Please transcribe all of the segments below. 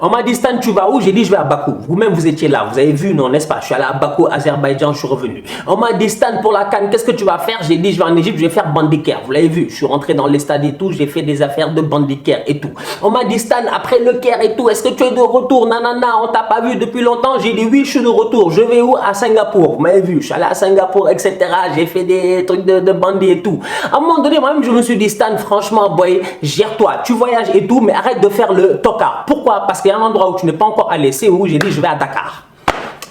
On m'a dit Stan, tu vas où? J'ai dit je vais à Bakou. Vous-même vous étiez là, vous avez vu, non, n'est-ce pas? Je suis allé à Bakou, Azerbaïdjan, je suis revenu. On m'a dit Stan, pour la CAN, qu'est-ce que tu vas faire? J'ai dit je vais en Égypte, je vais faire bandiquaire. Vous l'avez vu, je suis rentré dans les stades et tout, j'ai fait des affaires de bandiquaire et tout. On m'a dit Stan, après le Caire et tout, est-ce que tu es de retour? Nanana, on t'a pas vu depuis longtemps. J'ai dit oui, je suis de retour. Je vais où? À Singapour. Vous m'avez vu, je suis allé à Singapour, etc. J'ai fait des trucs de bandits et tout. À un moment donné, moi-même, je me suis dit Stan, franchement, boy, gère-toi. Tu voyages et tout, mais arrête de faire le tocard. Pourquoi? Parce qu'il y a un endroit où tu n'es pas encore allé, c'est où? J'ai dit je vais à Dakar.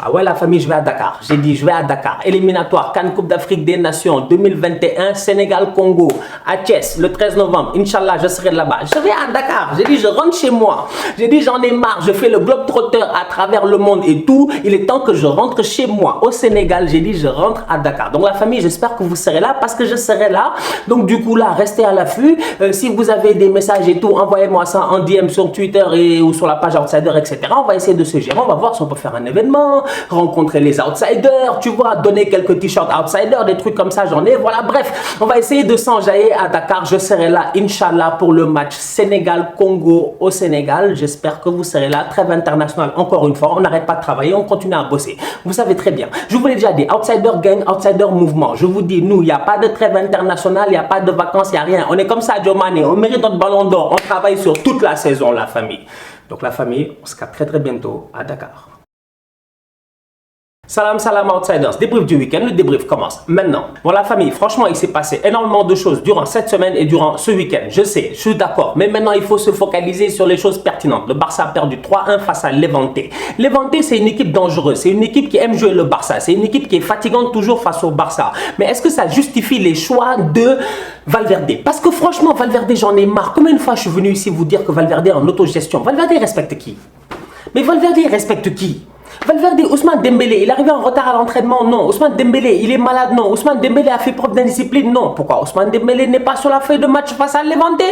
Ah ouais, la famille, je vais à Dakar. J'ai dit, je vais à Dakar. Éliminatoire, CAN Coupe d'Afrique des Nations 2021, Sénégal-Congo, à Thiès, le 13 novembre. Inch'Allah, je serai là-bas. Je vais à Dakar. J'ai dit, je rentre chez moi. J'ai dit, j'en ai marre. Je fais le globe-trotter à travers le monde et tout. Il est temps que je rentre chez moi. Au Sénégal, j'ai dit, je rentre à Dakar. Donc, la famille, j'espère que vous serez là parce que je serai là. Donc, du coup, là, restez à l'affût. Si vous avez des messages et tout, envoyez-moi ça en DM sur Twitter ou sur la page Outsider, etc. On va essayer de se gérer. On va voir si on peut faire un événement, rencontrer les outsiders, tu vois, donner quelques t-shirts outsiders, des trucs comme ça, j'en ai, voilà, bref, on va essayer de s'enjailler à Dakar, je serai là, Inch'Allah, pour le match Sénégal-Congo au Sénégal, j'espère que vous serez là, trêve internationale, encore une fois, on n'arrête pas de travailler, on continue à bosser, vous savez très bien, je vous l'ai déjà dit, outsider gang, outsider mouvement, je vous dis, nous, il n'y a pas de trêve internationale, il n'y a pas de vacances, il n'y a rien, on est comme ça, Sadio Mané, on mérite notre ballon d'or, on travaille sur toute la saison, la famille, donc la famille, on se capte très bientôt à Dakar. Salam, salam outsiders, débrief du week-end, le débrief commence maintenant. Bon la famille, franchement il s'est passé énormément de choses durant cette semaine et durant ce week-end, je sais, je suis d'accord, mais maintenant il faut se focaliser sur les choses pertinentes. Le Barça a perdu 3-1 face à Levante. Levante c'est une équipe dangereuse, c'est une équipe qui aime jouer le Barça, c'est une équipe qui est fatigante toujours face au Barça. Mais est-ce que ça justifie les choix de Valverde? Parce que franchement Valverde j'en ai marre, combien de fois je suis venu ici vous dire que Valverde est en autogestion? Valverde respecte qui? Mais Valverde respecte qui? Valverde, Ousmane Dembélé, il est arrivé en retard à l'entraînement? Non. Ousmane Dembélé, il est malade? Non. Ousmane Dembélé a fait preuve d'indiscipline? Non. Pourquoi Ousmane Dembélé n'est pas sur la feuille de match face à Levante?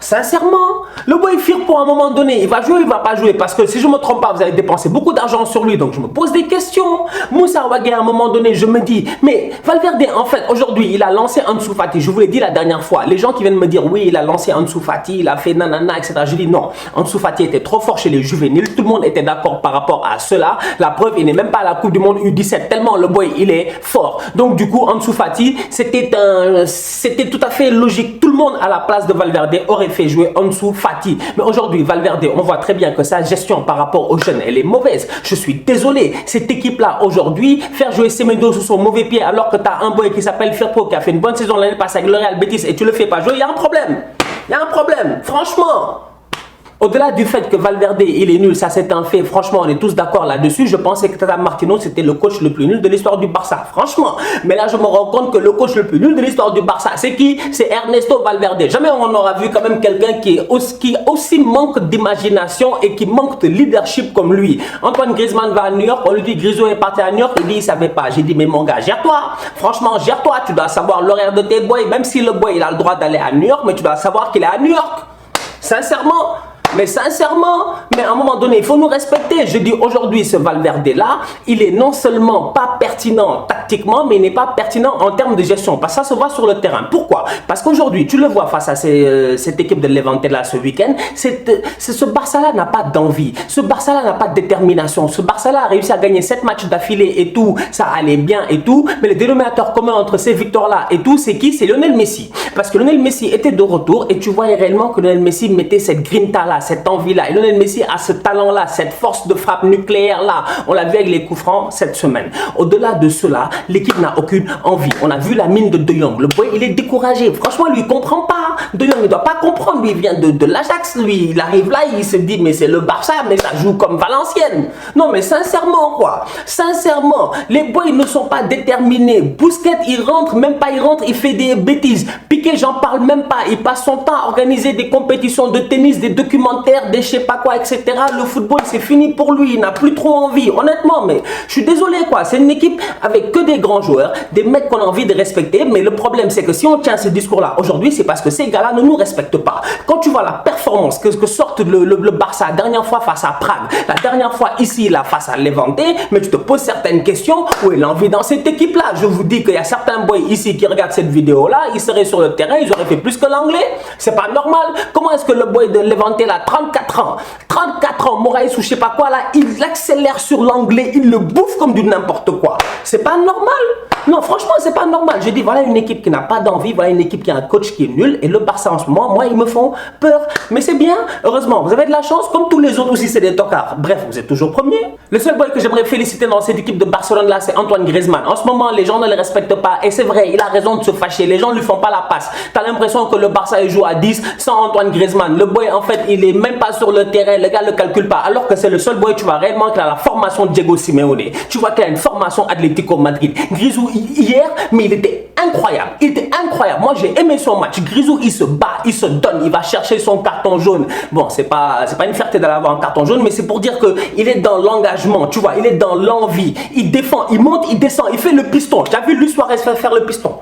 Sincèrement, le boy Firpo à un moment donné, il va jouer ou il va pas jouer? Parce que si je ne me trompe pas, vous avez dépensé beaucoup d'argent sur lui, donc je me pose des questions. Moussa Wagué à un moment donné, je me dis, mais Valverde en fait aujourd'hui, il a lancé Ansu Fati, je vous l'ai dit la dernière fois, les gens qui viennent me dire oui, il a lancé Ansu Fati, il a fait nanana, etc. Je dis non, Ansu Fati était trop fort chez les juvéniles, tout le monde était d'accord par rapport à cela, la preuve, il n'est même pas à la Coupe du Monde U17, tellement le boy, il est fort. Donc du coup, Ansu Fati, c'était tout à fait logique, tout le monde à la place de Valverde aurait fait jouer Ansu Fati. Mais aujourd'hui, Valverde, on voit très bien que sa gestion par rapport aux jeunes, elle est mauvaise. Je suis désolé. Cette équipe-là, aujourd'hui, faire jouer Semedo sous son mauvais pied alors que tu as un boy qui s'appelle Firpo qui a fait une bonne saison l'année passée avec le Real Betis et tu le fais pas jouer, il y a un problème. Il y a un problème. Franchement. Au-delà du fait que Valverde, il est nul, ça c'est un fait, franchement on est tous d'accord là-dessus, je pensais que Tata Martino c'était le coach le plus nul de l'histoire du Barça, franchement. Mais là je me rends compte que le coach le plus nul de l'histoire du Barça, c'est qui? C'est Ernesto Valverde. Jamais on aura vu quand même quelqu'un qui aussi manque d'imagination et qui manque de leadership comme lui. Antoine Griezmann va à New York, on lui dit Griezmann est parti à New York, il dit il savait pas. J'ai dit mais mon gars, gère-toi, franchement gère-toi, tu dois savoir l'horaire de tes boys, même si le boy il a le droit d'aller à New York, mais tu dois savoir qu'il est à New York. Sincèrement. Mais sincèrement, mais à un moment donné, il faut nous respecter. Je dis aujourd'hui, ce Valverde-là, il est non seulement pas pertinent tactiquement, mais il n'est pas pertinent en termes de gestion. Parce que ça se voit sur le terrain. Pourquoi? Parce qu'aujourd'hui, tu le vois face à cette équipe de Levante-là ce week-end, ce Barça-là n'a pas d'envie. Ce Barça-là n'a pas de détermination. Ce Barça-là a réussi à gagner 7 matchs d'affilée et tout. Ça allait bien et tout. Mais le dénominateur commun entre ces victoires-là et tout, c'est qui? C'est Lionel Messi. Parce que Lionel Messi était de retour et tu voyais réellement que Lionel Messi mettait cette grinta-là, cette envie-là. Et Lionel Messi a ce talent-là, cette force de frappe nucléaire-là. On l'a vu avec les coups francs cette semaine. Au-delà de cela, l'équipe n'a aucune envie. On a vu la mine de Jong. Le boy, il est découragé. Franchement, lui, il ne comprend pas. De Jong, il ne doit pas comprendre. Lui, il vient de l'Ajax. Lui, il arrive là, il se dit, mais c'est le Barça, mais ça joue comme Valenciennes. Non, mais sincèrement, quoi. Sincèrement, les boys ne sont pas déterminés. Busquets, il rentre, même pas il rentre, il fait des bêtises. Piqué, j'en parle même pas. Il passe son temps à organiser des compétitions de tennis, des documentaires, des je sais pas quoi, etc. Le football, c'est fini pour lui. Il n'a plus trop envie. Honnêtement, mais je suis désolé, quoi. C'est une équipe avec que des grands joueurs, des mecs qu'on a envie de respecter. Mais le problème, c'est que si on tient ce discours-là aujourd'hui, c'est parce que ces gars-là ne nous respectent pas. Quand tu vois la performance que sorte le Barça la dernière fois face à Prague, la dernière fois ici, là, face à Levante, mais tu te poses certaines questions. Où est l'envie dans cette équipe-là? Je vous dis qu'il y a certains boys ici qui regardent cette vidéo-là, ils seraient sur le terrain, ils auraient fait plus que l'anglais. C'est pas normal. Comment est-ce que le boy de Levante là, 34 ans, 4 ans, Moraes ou je sais pas quoi, là, il accélère sur l'anglais, il le bouffe comme du n'importe quoi. C'est pas normal. Non, franchement, c'est pas normal. Je dis, voilà une équipe qui n'a pas d'envie, voilà une équipe qui a un coach qui est nul. Et le Barça en ce moment, moi, ils me font peur. Mais c'est bien, heureusement, vous avez de la chance, comme tous les autres aussi, c'est des tocards. Bref, vous êtes toujours premier. Le seul boy que j'aimerais féliciter dans cette équipe de Barcelone là, c'est Antoine Griezmann. En ce moment, les gens ne le respectent pas. Et c'est vrai, il a raison de se fâcher. Les gens ne lui font pas la passe. T'as l'impression que le Barça il joue à 10 sans Antoine Griezmann. Le boy, en fait, il est même pas sur le terrain. Le gars ne le calcule pas. Alors que c'est le seul boy, tu vois réellement qu'il a la formation de Diego Simeone. Tu vois qu'il a une formation Atlético Madrid. Grisou, hier, mais il était incroyable. Il était incroyable. Moi, j'ai aimé son match. Grisou, il se bat, il se donne, il va chercher son carton jaune. Bon, c'est pas une fierté d'aller avoir un carton jaune, mais c'est pour dire qu'il est dans l'engagement, tu vois, il est dans l'envie. Il défend, il monte, il descend, il fait le piston. Tu as vu Luis Suarez faire le piston?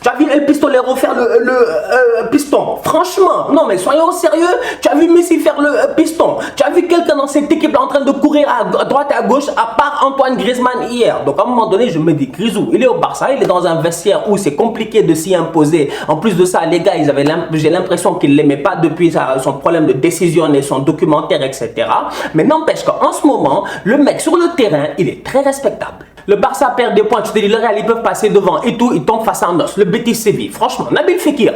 Tu as vu El Pistolero faire le piston? Franchement, non mais soyons sérieux. Tu as vu Messi faire le piston? Tu as vu quelqu'un dans cette équipe là en train de courir à droite et à gauche à part Antoine Griezmann hier? Donc à un moment donné, je me dis, Grisou, il est au Barça, il est dans un vestiaire où c'est compliqué de s'y imposer. En plus de ça, les gars, j'ai l'impression qu'ils ne l'aimaient pas depuis son problème de décision et son documentaire, etc. Mais n'empêche qu'en ce moment, le mec sur le terrain, il est très respectable. Le Barça perd des points, tu te dis, le Real, ils peuvent passer devant et tout, ils tombent face à Nos. Le Betis Séville, franchement, Nabil Fekir,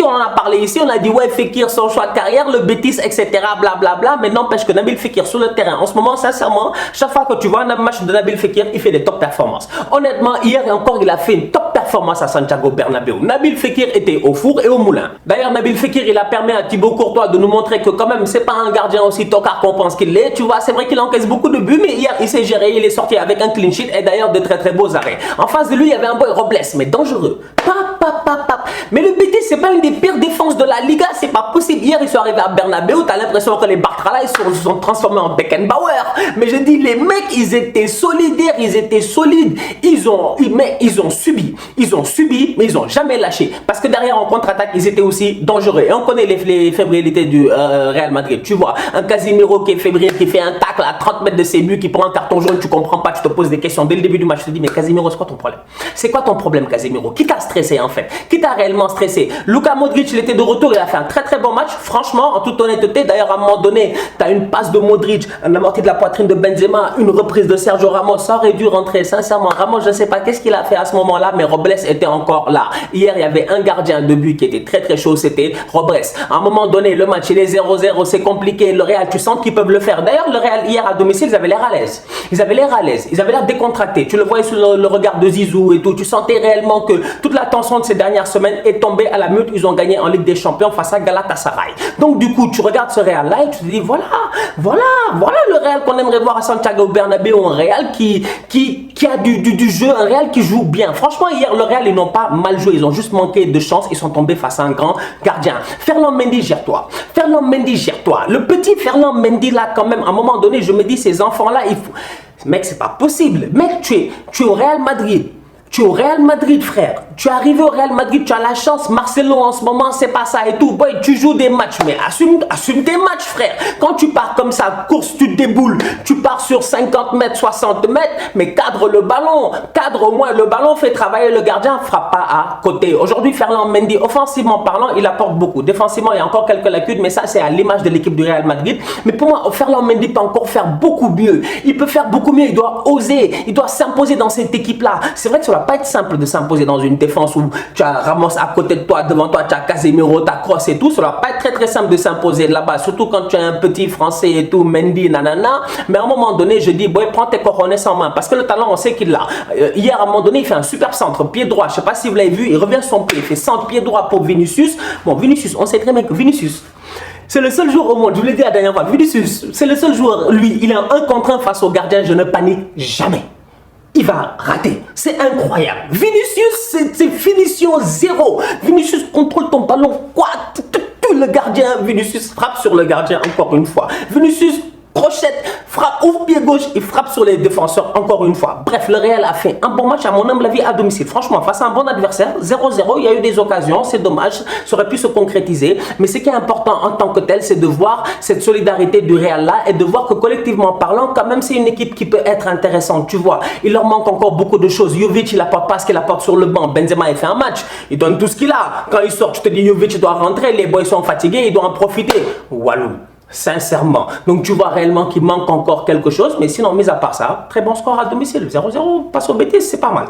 on en a parlé ici, on a dit, ouais, Fekir, son choix de carrière, le Betis, etc., blablabla, mais n'empêche que Nabil Fekir sur le terrain, en ce moment, sincèrement, chaque fois que tu vois un match de Nabil Fekir, il fait des top performances. Honnêtement, hier encore, il a fait une top performance à Santiago Bernabéu. Nabil Fekir était au four et au moulin. D'ailleurs, Nabil Fekir, il a permis à Thibaut Courtois de nous montrer que quand même, c'est pas un gardien aussi tocard qu'on pense qu'il l'est. Tu vois, c'est vrai qu'il encaisse beaucoup de buts, mais hier, il s'est géré, il est sorti avec un clean sheet et d'ailleurs de très beaux arrêts. En face de lui, il y avait un boy Robles, mais dangereux. Mais le Betis, c'est pas une des pires défenses de la Liga, c'est pas possible. Hier, ils sont arrivés à Bernabéu, t'as l'impression que les Bartra là, ils se sont transformés en Beckenbauer. Mais je dis, les mecs, ils étaient solidaires, ils étaient solides. Ils ont subi, mais ils ont jamais lâché. Parce que derrière, en contre-attaque, ils étaient aussi dangereux. Et on connaît les fébrilités du Real Madrid. Tu vois, un Casemiro qui est fébrile, qui fait un tacle à 30 mètres de ses buts, qui prend un carton jaune, tu comprends pas, tu te poses des questions dès le début du match. Je te dis, mais Casemiro, c'est quoi ton problème? C'est quoi ton problème, Casemiro? Qui t'a stressé en fait? Qui t'a réellement stressé? Luka Modric, il était de retour, il a fait un très bon match. Franchement, en toute honnêteté, d'ailleurs, à un moment donné, tu as une passe de Modric, un amorti de la poitrine de Benzema, une reprise de Sergio Ramos, ça aurait dû rentrer. Sincèrement, Ramos, je ne sais pas qu'est-ce qu'il a fait à ce moment-là, mais Robles était encore là. Hier, il y avait un gardien de but qui était très chaud, c'était Robles. À un moment donné, le match, il est 0-0, c'est compliqué. Le Real, tu sens qu'ils peuvent le faire. D'ailleurs, le Real, hier à domicile, ils avaient l'air à l'aise. Ils avaient l'air décontractés. Tu le voyais sur le regard de Zizou et tout. Tu sentais réellement que toute la tension de ces dernières semaines est tombée à la mute. Ils ont gagné en Ligue des Champions face à Galatasaray. Donc du coup, tu regardes ce Real là et tu te dis voilà le Real qu'on aimerait voir à Santiago Bernabéu, un Real qui a du jeu, un Real qui joue bien. Franchement, hier le Real, ils n'ont pas mal joué, ils ont juste manqué de chance, ils sont tombés face à un grand gardien. Ferland Mendy, gère-toi. Le petit Ferland Mendy là, quand même, à un moment donné, je me dis ces enfants là, il faut... Mec, c'est pas possible. Mec, tu es au Real Madrid. Tu es au Real Madrid, frère. Tu es arrivé au Real Madrid, tu as la chance. Marcelo, en ce moment, c'est pas ça et tout. Boy, tu joues des matchs, mais assume tes matchs, frère. Quand tu pars comme ça, course, tu te déboules. Tu pars sur 50 mètres, 60 mètres, mais cadre le ballon. Cadre au moins le ballon, fait travailler le gardien, frappe pas à côté. Aujourd'hui, Ferland Mendy, offensivement parlant, il apporte beaucoup. Défensivement, il y a encore quelques lacunes, mais ça, c'est à l'image de l'équipe du Real Madrid. Mais pour moi, Ferland Mendy peut encore faire beaucoup mieux. Il peut faire beaucoup mieux, il doit oser, il doit s'imposer dans cette équipe-là. C'est vrai que ça va pas être simple de s'imposer dans une défense où tu as Ramos à côté de toi, devant toi tu as Casemiro, tu as Kroos et tout. Ça va pas être très simple de s'imposer là-bas, surtout quand tu es un petit français et tout, Mendy, nanana. Mais à un moment donné, je dis, boy, prends tes cojones en main parce que le talent, on sait qu'il l'a. Hier, à un moment donné, il fait un super centre, pied droit. Je sais pas si vous l'avez vu, il revient sur son pied, il fait centre, pied droit pour Vinicius. Bon, Vinicius, on sait très bien que Vinicius, c'est le seul joueur au monde, je vous l'ai dit la dernière fois, Vinicius, c'est le seul joueur, lui, il est en 1 contre 1 face au gardien, je ne panique jamais. Il va rater. C'est incroyable. Vinicius, c'est finition 0. Vinicius contrôle ton ballon. Quoi? Le gardien, Vinicius frappe sur le gardien encore une fois. Vinicius crochette, frappe, ouvre pied gauche et frappe sur les défenseurs encore une fois. Bref, le Real a fait un bon match à mon humble avis à domicile. Franchement, face à un bon adversaire, 0-0, il y a eu des occasions, c'est dommage, ça aurait pu se concrétiser. Mais ce qui est important en tant que tel, c'est de voir cette solidarité du Real là et de voir que collectivement parlant, quand même, c'est une équipe qui peut être intéressante. Tu vois, il leur manque encore beaucoup de choses. Jovic, il apporte pas ce qu'il apporte sur le banc. Benzema, il fait un match, il donne tout ce qu'il a. Quand il sort, tu te dis Jovic doit rentrer, les boys sont fatigués, il doit en profiter. Walou. Sincèrement. Donc tu vois réellement qu'il manque encore quelque chose. Mais sinon, mis à part ça, très bon score à domicile. 0-0, passe aux bêtises, c'est pas mal.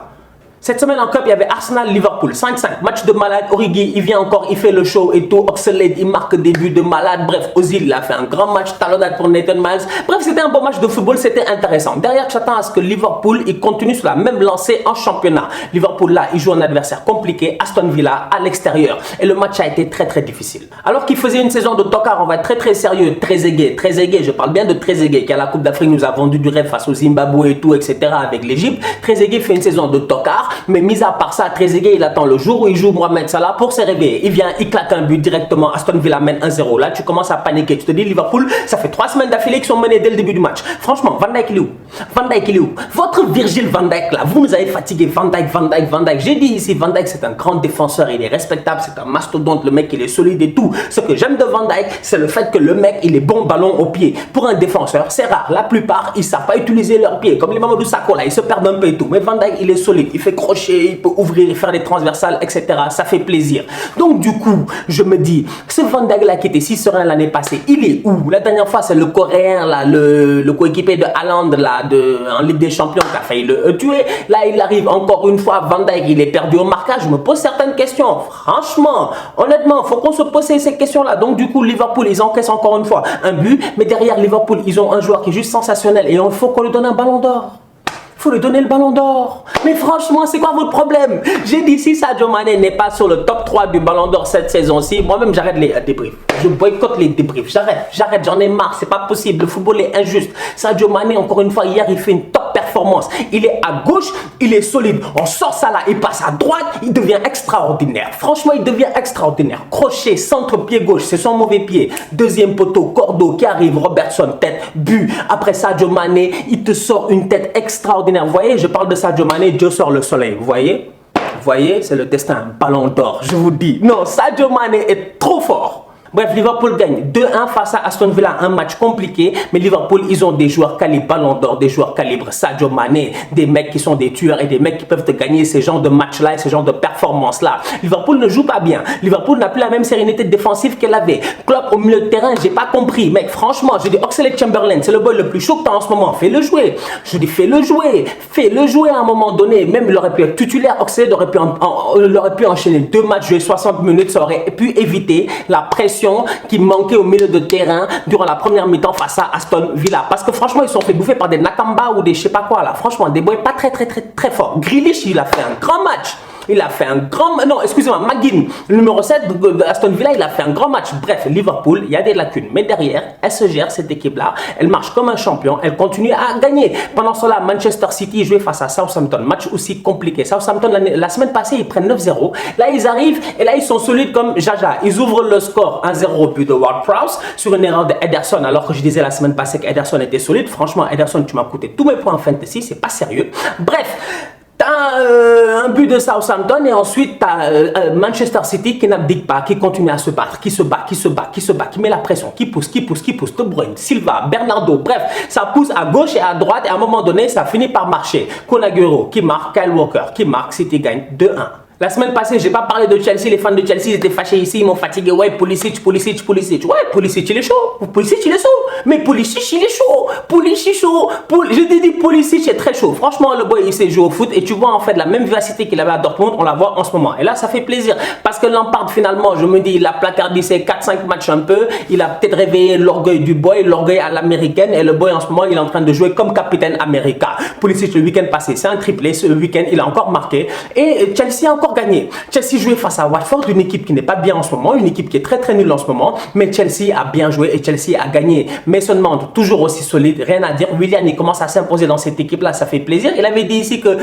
Cette semaine en Cup, il y avait Arsenal-Liverpool, 5-5, match de malade. Origi, il vient encore, il fait le show et tout. Oxlade, il marque des buts de malade. Bref, Ozil, il a fait un grand match, talonnade pour Nathan Miles. Bref, c'était un bon match de football, c'était intéressant. Derrière, j'attends à ce que Liverpool, il continue sur la même lancée en championnat. Liverpool, là, il joue un adversaire compliqué, Aston Villa, à l'extérieur. Et le match a été très, très difficile. Alors qu'il faisait une saison de tocard, on va être très, très sérieux, très aigué, je parle bien de Trezeguet, qui à la Coupe d'Afrique nous a vendu du rêve face au Zimbabwe et tout, etc. avec l'Égypte. Trezeguet fait une saison de tocard, mais mis à part ça, Trezeguet, il attend le jour où il joue Mohamed Salah pour se réveiller. Il vient, il claque un but directement. Aston Villa mène 1-0. Là, tu commences à paniquer. Tu te dis, Liverpool, ça fait 3 semaines d'affilée qu'ils sont menés dès le début du match. Franchement, Van Dijk, il est où? Van Dijk, il est où? Votre Virgil Van Dijk, là, vous nous avez fatigué. Van Dijk. J'ai dit ici, Van Dijk, c'est un grand défenseur. Il est respectable, c'est un mastodonte. Le mec, il est solide et tout. Ce que j'aime de Van Dijk, c'est le fait que le mec, il est bon ballon au pied. Pour un défenseur, c'est rare. La plupart, ils savent pas utiliser leurs pieds. Comme les Mamadou Sakho, là, ils se perdent un peu et tout. Mais Van Dijk, il est solide. Il fait crochet, il peut ouvrir et faire des transversales, etc. Ça fait plaisir. Donc du coup, je me dis, ce Van Dijk là qui était si serein l'année passée, il est où? La dernière fois, c'est le Coréen là, le coéquipier de Haaland là, en Ligue des Champions qui a failli le tuer. Là, il arrive encore une fois, Van Dijk, il est perdu au marquage. Je me pose certaines questions. Franchement, honnêtement, faut qu'on se pose ces questions là. Donc du coup, Liverpool, ils encaissent encore une fois un but, mais derrière Liverpool, ils ont un joueur qui est juste sensationnel et il faut qu'on lui donne un ballon d'or. Faut lui donner le ballon d'or. Mais franchement, c'est quoi votre problème? J'ai dit, si Sadio Mané n'est pas sur le top 3 du ballon d'or cette saison-ci, moi-même, j'arrête les débriefs. Je boycotte les débriefs. J'arrête, j'en ai marre. C'est pas possible. Le football est injuste. Sadio Mané, encore une fois, hier, il fait une top performance. Il est à gauche, il est solide. On sort ça là, il passe à droite, il devient extraordinaire. Franchement, il devient extraordinaire. Crochet, centre, pied gauche, c'est son mauvais pied. Deuxième poteau, Cordo qui arrive, Robertson, tête, but. Après Sadio Mané, il te sort une tête extraordinaire. Vous voyez, je parle de Sadio Mané, Dieu sort le soleil. Vous voyez, c'est le destin, ballon d'or. Je vous dis, non, Sadio Mané est trop fort. Bref, Liverpool gagne 2-1 face à Aston Villa, un match compliqué, mais Liverpool, ils ont des joueurs calibre ballon d'or, des joueurs calibre Sadio Mané, des mecs qui sont des tueurs et des mecs qui peuvent te gagner ces genres de matchs-là et ce genre de performances-là. Liverpool ne joue pas bien. Liverpool n'a plus la même sérénité défensive qu'elle avait. Klopp au milieu de terrain, j'ai pas compris. Mec, franchement, je dis Oxlade-Chamberlain, c'est le boy le plus chaud que t'as en ce moment. Fais-le jouer. Je dis fais-le jouer à un moment donné. Même il aurait pu être titulaire. Oxlade aurait pu enchaîner 2 matchs, jouer 60 minutes, ça aurait pu éviter la pression qui manquait au milieu de terrain durant la première mi-temps face à Aston Villa. Parce que franchement, ils sont fait bouffer par des Nakamba ou des je sais pas quoi là. Franchement, des boys pas très forts. Grealish, il a fait un grand match. Il a fait un grand... Non, excusez-moi, McGinn, le numéro 7 de Aston Villa, il a fait un grand match. Bref, Liverpool, il y a des lacunes. Mais derrière, elle se gère, cette équipe-là. Elle marche comme un champion. Elle continue à gagner. Pendant cela, Manchester City jouait face à Southampton. Match aussi compliqué. Southampton, la semaine passée, ils prennent 9-0. Là, ils arrivent et là, ils sont solides comme Jaja. Ils ouvrent le score 1-0 au but de Ward-Prowse sur une erreur d'Ederson. Alors que je disais la semaine passée qu'Ederson était solide. Franchement, Ederson, tu m'as coûté tous mes points en fantasy. C'est pas sérieux. Bref. T'as un but de Southampton et ensuite t'as Manchester City qui n'abdique pas, qui continue à se battre, qui se bat, qui met la pression, qui pousse, De Bruyne, Silva, Bernardo, bref, ça pousse à gauche et à droite et à un moment donné, ça finit par marcher. Konagüero qui marque, Kyle Walker qui marque, City gagne 2-1. La semaine passée, j'ai pas parlé de Chelsea. Les fans de Chelsea ils étaient fâchés ici, ils m'ont fatigué. Ouais, Pulisic. Ouais, Pulisic, il est chaud. Mais Pulisic, il est chaud. Je t'ai dit, Pulisic est très chaud. Franchement, le boy, il sait jouer au foot. Et tu vois, en fait, la même vivacité qu'il avait à Dortmund, on la voit en ce moment. Et là, ça fait plaisir. Parce que Lampard, finalement, je me dis, il a placardé ses 4-5 matchs un peu. Il a peut-être réveillé l'orgueil du boy, l'orgueil à l'américaine. Et le boy, en ce moment, il est en train de jouer comme capitaine America. Pulisic, le week-end passé, c'est un triplé. Ce week-end, il a encore marqué. Et Chelsea a encore gagné. Chelsea jouait face à Watford, une équipe qui n'est pas bien en ce moment, une équipe qui est très nulle en ce moment, mais Chelsea a bien joué et Chelsea a gagné. Mason Mount, toujours aussi solide, rien à dire. Willian, il commence à s'imposer dans cette équipe-là, ça fait plaisir. Il avait dit ici que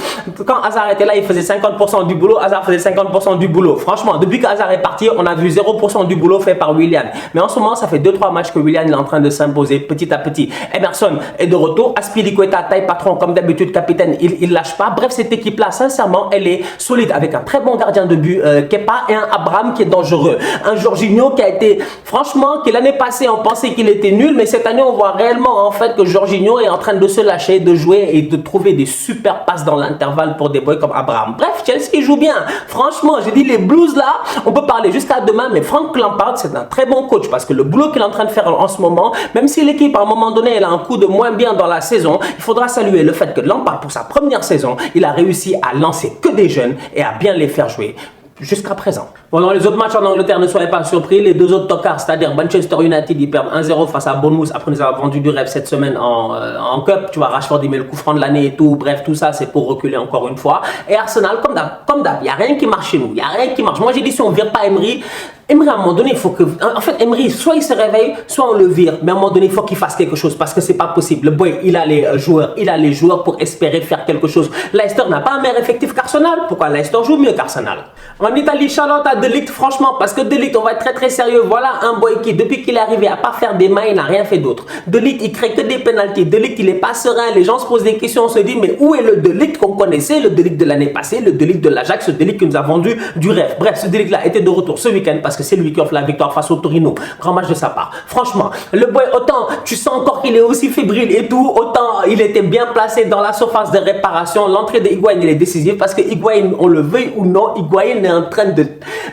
quand Hazard était là, il faisait 50% du boulot, Hazard faisait 50% du boulot. Franchement, depuis que Hazard est parti, on a vu 0% du boulot fait par Willian. Mais en ce moment, ça fait 2-3 matchs que Willian est en train de s'imposer petit à petit. Emerson est de retour, Azpilicueta, taille patron, comme d'habitude, capitaine, il lâche pas. Bref, cette équipe-là, sincèrement, elle est solide avec un très bon gardien de but, Kepa, et un Abraham qui est dangereux. Un Jorginho qui a été, franchement, que l'année passée on pensait qu'il était nul, mais cette année on voit réellement en fait que Jorginho est en train de se lâcher, de jouer et de trouver des super passes dans l'intervalle pour des boys comme Abraham. Bref, Chelsea joue bien. Franchement, j'ai dit les Blues là, on peut parler jusqu'à demain, mais Frank Lampard c'est un très bon coach parce que le boulot qu'il est en train de faire en ce moment, même si l'équipe à un moment donné elle a un coup de moins bien dans la saison, il faudra saluer le fait que Lampard pour sa première saison, il a réussi à lancer que des jeunes et à bien les faire jouer. Jusqu'à présent. Bon, dans les autres matchs en Angleterre, ne soyez pas surpris. Les deux autres tocards, c'est-à-dire Manchester United, ils perdent 1-0 face à Bournemouth après nous avoir vendu du rêve cette semaine en Cup. Tu vois, Rashford, il met le coup franc de l'année et tout. Bref, tout ça, c'est pour reculer encore une fois. Et Arsenal, comme d'hab, il n'y a rien qui marche chez nous. Il n'y a rien qui marche. Moi, j'ai dit, si on ne vire pas Emery, à un moment donné, il faut que... En fait, Emery, soit il se réveille, soit on le vire. Mais à un moment donné, il faut qu'il fasse quelque chose parce que c'est pas possible. Le boy, il a les joueurs pour espérer faire quelque chose. Leicester n'a pas un meilleur effectif qu'Arsenal. Pourquoi Leicester joue mieux qu'Arsenal? En Italie, Charlotte a De Ligt, franchement, parce que De Ligt, on va être très très sérieux. Voilà un boy qui, depuis qu'il est arrivé à pas faire des mains, il n'a rien fait d'autre. De Ligt, il crée que des pénaltys. De Ligt, il est pas serein. Les gens se posent des questions, on se dit, mais où est le De Ligt qu'on connaissait? Le De Ligt de l'année passée, le De Ligt de l'Ajax, ce De Ligt qui nous a vendu du rêve. Bref, ce De Ligt-là était de retour ce week-end parce que c'est lui qui offre la victoire face au Torino. Grand match de sa part. Franchement, le boy, autant tu sens encore qu'il est aussi fébrile et tout, autant il était bien placé dans la surface de réparation. L'entrée de Higuain, il est décisive parce que Higuain, on le veuille ou non, Higuain est en train de...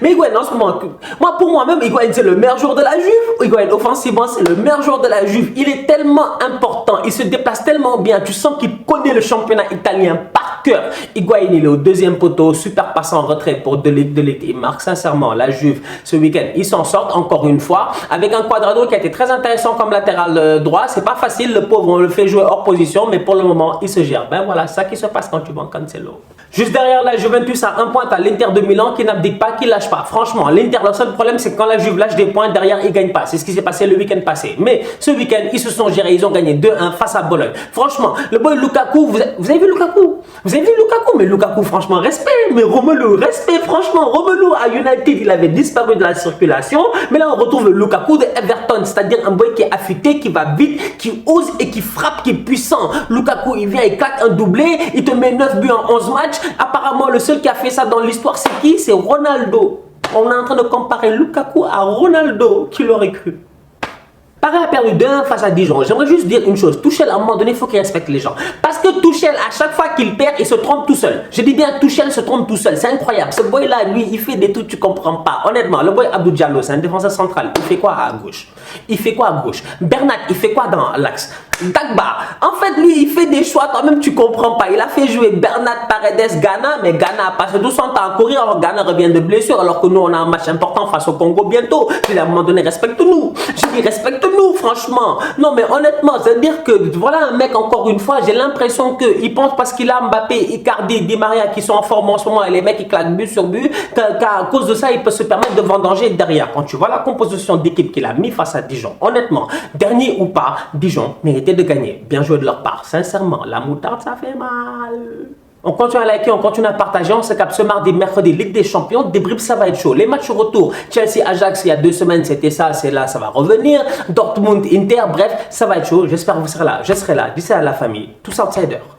Mais Higuain, en ce moment, pour moi-même, Higuain, c'est le meilleur joueur de la Juve. Higuain, offensivement, c'est le meilleur joueur de la Juve. Il est tellement important, il se déplace tellement bien. Tu sens qu'il connaît le championnat italien par cœur. Higuain, il est au deuxième poteau, super passant en retrait pour De Ligt. Il marque sincèrement la Juve ce week-end. Ils s'en sortent encore une fois avec un Cuadrado qui a été très intéressant comme latéral droit. C'est pas facile, le pauvre, on le fait jouer hors position, mais pour le moment, il se gère. Ben voilà, ça qui se passe quand tu vends Cancelo. Juste derrière la Juventus à un point, à l'Inter de Milan qui n'abdique pas, qui lâche pas. Franchement, l'Inter, le seul problème, c'est que quand la Juve lâche des points, derrière, ils ne gagnent pas. C'est ce qui s'est passé le week-end passé. Mais ce week-end, ils se sont gérés. Ils ont gagné 2-1 face à Bologne. Franchement, le boy Lukaku, vous avez vu Lukaku? Vous avez vu Lukaku? Mais Lukaku, franchement, respect. Mais Romelu, respect. Franchement, Romelu à United, il avait disparu de la circulation. Mais là, on retrouve le Lukaku de Everton. C'est-à-dire un boy qui est affûté, qui va vite, qui ose et qui frappe, qui est puissant. Lukaku, il vient, il claque un doublé. Il te met 9 buts en 11 matchs. Apparemment, le seul qui a fait ça dans l'histoire, c'est qui? C'est Ronaldo. On est en train de comparer Lukaku à Ronaldo. Qui l'aurait cru? Paris a perdu 2-1 face à Dijon. J'aimerais juste dire une chose. Tuchel, à un moment donné, il faut qu'il respecte les gens. Parce que Tuchel, à chaque fois qu'il perd, il se trompe tout seul. Je dis bien, Tuchel se trompe tout seul. C'est incroyable. Ce boy-là, lui, il fait des trucs que tu comprends pas. Honnêtement, le boy Abdou Diallo, c'est un défenseur central. Il fait quoi à gauche? Il fait quoi à gauche? Bernat, il fait quoi dans l'axe? Dagba, en fait, lui, il fait des choix, toi-même, tu comprends pas. Il a fait jouer Bernat, Paredes, Ghana, mais Ghana a passé tout son temps à courir, alors Ghana revient de blessure, alors que nous, on a un match important face au Congo bientôt. Puis à un moment donné, respecte-nous. Je dis, respecte-nous, franchement. Non, mais honnêtement, c'est-à-dire que, voilà un mec, encore une fois, j'ai l'impression qu'il pense parce qu'il a Mbappé, Icardi, Di Maria qui sont en forme en ce moment, et les mecs, ils claquent but sur but, qu'à cause de ça, il peut se permettre de vendanger derrière. Quand tu vois la composition d'équipe qu'il a mis face à Dijon, honnêtement, dernier ou pas, Dijon méritait de gagner. Bien joué de leur part. Sincèrement, la moutarde, ça fait mal. On continue à liker, on continue à partager. On se capte ce mardi, mercredi, Ligue des Champions. Débrief, ça va être chaud. Les matchs au retour. Chelsea-Ajax, il y a 2 semaines, c'était ça, c'est là, ça va revenir. Dortmund-Inter, bref, ça va être chaud. J'espère que vous serez là. Je serai là. D'ici à la famille. Tous outsiders.